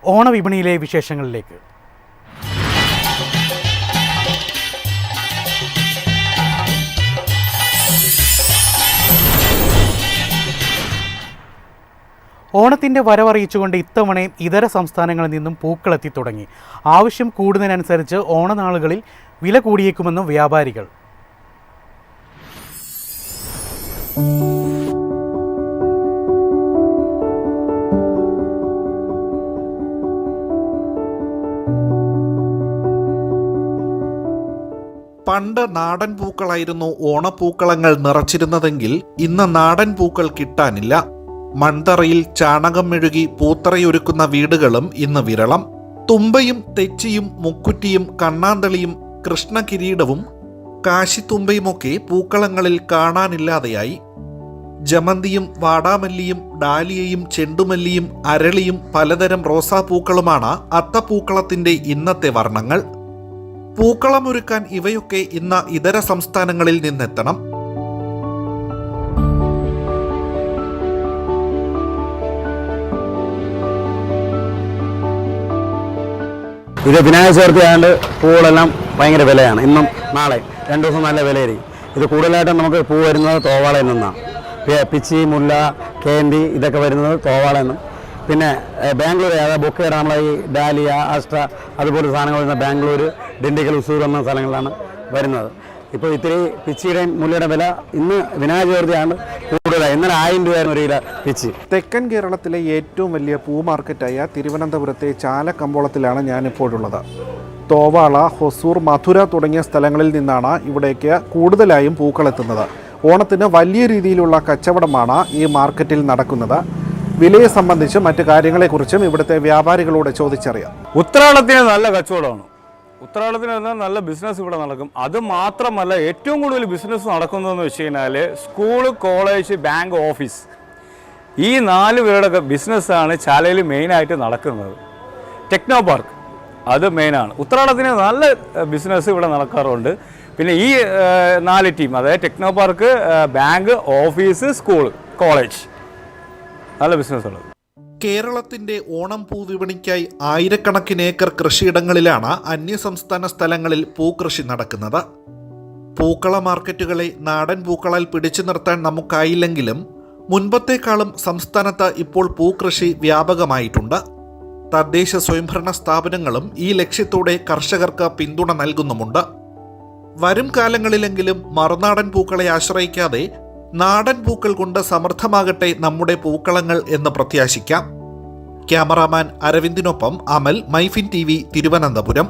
ഓണവിപണിയിലെ വിശേഷങ്ങളിലേക്ക്. ഓണത്തിൻ്റെ വരവറിയിച്ചുകൊണ്ട് ഇത്തവണയും ഇതര സംസ്ഥാനങ്ങളിൽ നിന്നും പൂക്കളെത്തി തുടങ്ങി. ആവശ്യം കൂടുന്നതിനനുസരിച്ച് ഓണനാളുകളിൽ വില കൂടിയേക്കുമെന്നും വ്യാപാരികൾ. പണ്ട് നാടൻ പൂക്കളായിരുന്നു ഓണപ്പൂക്കളങ്ങൾ നിറച്ചിരുന്നതെങ്കിൽ ഇന്ന് നാടൻ പൂക്കൾ കിട്ടാനില്ല. മൺതറയിൽ ചാണകം മെഴുകി പൂത്തറയൊരുക്കുന്ന വീടുകളും ഇന്ന് വിരളം. തുമ്പയും തെച്ചിയും മുക്കുറ്റിയും കണ്ണാന്തളിയും കൃഷ്ണകിരീടവും കാശിത്തുമ്പയുമൊക്കെ പൂക്കളങ്ങളിൽ കാണാനില്ലാതെയായി. ജമന്തിയും വാടാമല്ലിയും ഡാലിയയും ചെണ്ടുമല്ലിയും അരളിയും പലതരം റോസാപ്പൂക്കളുമാണ് അത്തപ്പൂക്കളത്തിന്റെ ഇന്നത്തെ വർണ്ണങ്ങൾ. പൂക്കളമൊരുക്കാൻ ഇവയൊക്കെ ഇന്ന് ഇതര സംസ്ഥാനങ്ങളിൽ നിന്നെത്തണം. ഇത് വിനായക ചതുർത്ഥി ആയതുകൊണ്ട് പൂവുകളെല്ലാം ഭയങ്കര വിലയാണ്. ഇന്നും നാളെ 2 ദിവസം നല്ല വിലയായിരിക്കും. ഇത് കൂടുതലായിട്ടും നമുക്ക് പൂ വരുന്നത് തോവാളയിൽ നിന്നാണ്. പിച്ചി, മുല്ല, കേന്തി ഇതൊക്കെ വരുന്നത് തോവാളയിൽ നിന്നും. പിന്നെ ബാംഗ്ലൂർ അതായത് ബൊക്കയുടെ നമ്മളെ ഈ ഡാലിയ, ആസ്റ്റ അതുപോലെ സാധനങ്ങൾ വരുന്ന ബാംഗ്ലൂർ, ഡിണ്ടിഗൽ, ഉസൂർ എന്ന സ്ഥലങ്ങളിലാണ് വരുന്നത്. ഇപ്പോൾ ഇത്തിരി പിച്ചിയുടെയും മുല്ലയുടെ വില ഇന്ന് വിനായക ചതുർത്ഥിയാണ് കൂടുതലായി. ഇന്നലെ 1000 രൂപയായിരുന്നു ഒരു കിലോ പിച്ചി. തെക്കൻ കേരളത്തിലെ ഏറ്റവും വലിയ പൂ മാർക്കറ്റായ തിരുവനന്തപുരത്തെ ചാലക്കമ്പോളത്തിലാണ് ഞാനിപ്പോഴുള്ളത്. തോവാള, ഹൊസൂർ, മധുര തുടങ്ങിയ സ്ഥലങ്ങളിൽ നിന്നാണ് ഇവിടേക്ക് കൂടുതലായും പൂക്കളെത്തുന്നത്. ഓണത്തിന് വലിയ രീതിയിലുള്ള കച്ചവടമാണ് ഈ മാർക്കറ്റിൽ നടക്കുന്നത്. വിലയെ സംബന്ധിച്ചും മറ്റു കാര്യങ്ങളെക്കുറിച്ചും ഇവിടുത്തെ വ്യാപാരികളോട് ചോദിച്ചറിയാം. ഉത്രാടത്തിന് നല്ല കച്ചവടമാണ്. ഉത്രാടത്തിന് നല്ല ബിസിനസ് ഇവിടെ നടക്കും. അത് മാത്രമല്ല, ഏറ്റവും കൂടുതൽ ബിസിനസ് നടക്കുന്നതെന്ന് വെച്ച് കഴിഞ്ഞാൽ സ്കൂള്, കോളേജ്, ബാങ്ക്, ഓഫീസ്, ഈ 4 പേരുടെ ബിസിനസ്സാണ് ചാലയിൽ മെയിനായിട്ട് നടക്കുന്നത്. ടെക്നോ പാർക്ക് അത് മെയിനാണ്. ഉത്രാടത്തിന് നല്ല ബിസിനസ് ഇവിടെ നടക്കാറുണ്ട്. പിന്നെ ഈ 4 ടീം, അതായത് techno park, bank, office, school, college, നല്ല ബിസിനസ്സുള്ളത്. കേരളത്തിന്റെ ഓണം പൂവിപണിക്കായി ആയിരക്കണക്കിന് ഏക്കർ കൃഷിയിടങ്ങളിലാണ് അന്യസംസ്ഥാന സ്ഥലങ്ങളിൽ പൂക്കൃഷി നടക്കുന്നത്. പൂക്കള മാർക്കറ്റുകളെ നാടൻ പൂക്കളാൽ പിടിച്ചു നിർത്താൻ നമുക്കായില്ലെങ്കിലും മുൻപത്തേക്കാളും സംസ്ഥാനത്ത് ഇപ്പോൾ പൂക്കൃഷി വ്യാപകമായിട്ടുണ്ട്. തദ്ദേശ സ്വയംഭരണ സ്ഥാപനങ്ങളും ഈ ലക്ഷ്യത്തോടെ കർഷകർക്ക് പിന്തുണ നൽകുന്നുമുണ്ട്. വരും കാലങ്ങളിലെങ്കിലും മറുനാടൻ പൂക്കളെ ആശ്രയിക്കാതെ നാടൻ പൂക്കൾ കൊണ്ട് സമൃദ്ധമാകട്ടെ നമ്മുടെ പൂക്കളങ്ങൾ എന്ന് പ്രത്യാശിക്കാം. ക്യാമറാമാൻ അരവിന്ദിനൊപ്പം അമൽ, മൈഫിൻ TV, തിരുവനന്തപുരം.